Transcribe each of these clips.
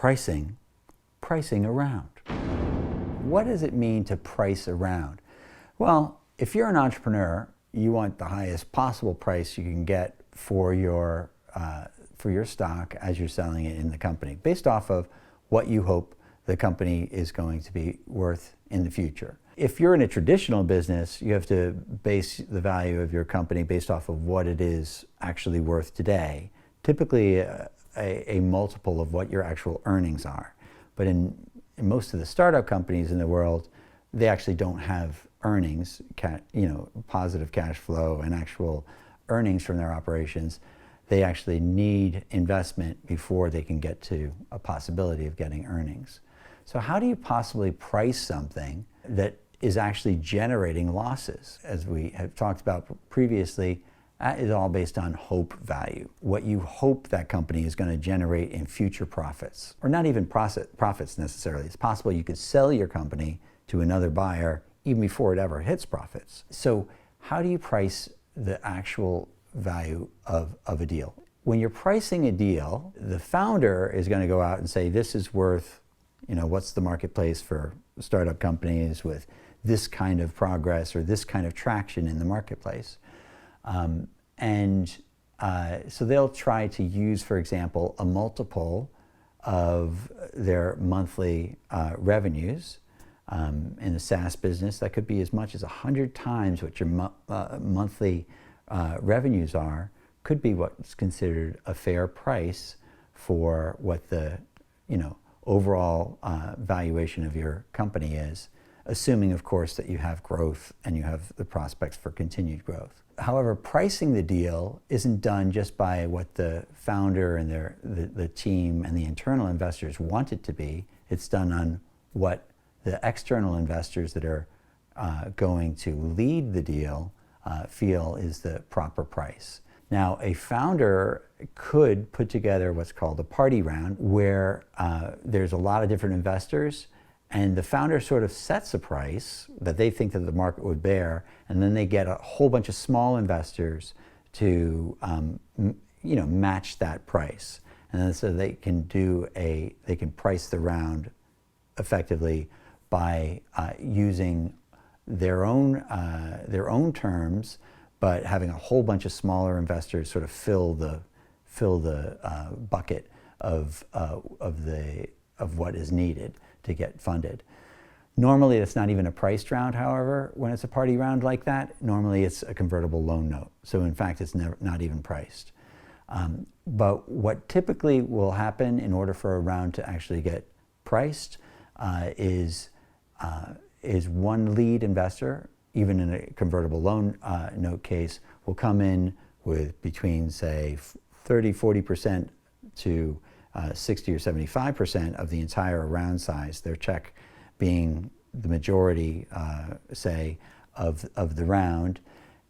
pricing around. What does it mean to price around? Well, if you're an entrepreneur, you want the highest possible price you can get for your stock as you're selling it in the company, based off of what you hope the company is going to be worth in the future. If you're in a traditional business, you have to base the value of your company based off of what it is actually worth today, typically a multiple of what your actual earnings are. But in most of the startup companies in the world, they actually don't have earnings, positive cash flow and actual earnings from their operations. They actually need investment before they can get to a possibility of getting earnings. So how do you possibly price something that is actually generating losses? As we have talked about previously, that is all based on hope value. What you hope that company is going to generate in future profits, or not even profits necessarily. It's possible you could sell your company to another buyer even before it ever hits profits. So how do you price the actual value of a deal? When you're pricing a deal, the founder is going to go out and say, this is worth, what's the marketplace for startup companies with this kind of progress or this kind of traction in the marketplace. So they'll try to use, for example, a multiple of their monthly revenues. In the SaaS business, that could be as much as 100 times what your monthly revenues are, could be what's considered a fair price for what the overall valuation of your company is, assuming, of course, that you have growth and you have the prospects for continued growth. However, pricing the deal isn't done just by what the founder and the team and the internal investors want it to be. It's done on what the external investors that are going to lead the deal feel is the proper price. Now, a founder could put together what's called a party round, where there's a lot of different investors, and the founder sort of sets a price that they think that the market would bear, and then they get a whole bunch of small investors to match that price. And then so they can price the round effectively by using their own terms, but having a whole bunch of smaller investors sort of fill the bucket of what is needed to get funded. Normally, it's not even a priced round, however, when it's a party round like that. Normally, it's a convertible loan note. So in fact, it's not even priced. But what typically will happen in order for a round to actually get priced is one lead investor, even in a convertible loan note case, will come in with between, say, 30-40% to 60 or 75% of the entire round size, their check being the majority, say, of the round,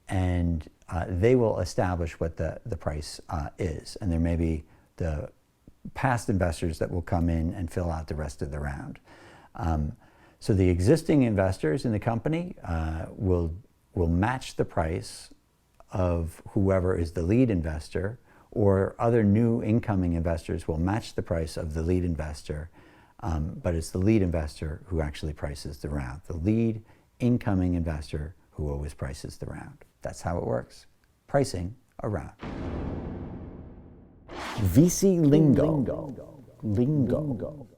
and they will establish what the price is. And there may be the past investors that will come in and fill out the rest of the round. So the existing investors in the company will match the price of whoever is the lead investor, or other new incoming investors will match the price of the lead investor, but it's the lead investor who actually prices the round. The lead incoming investor who always prices the round. That's how it works. Pricing a round. VC Lingo. Lingo.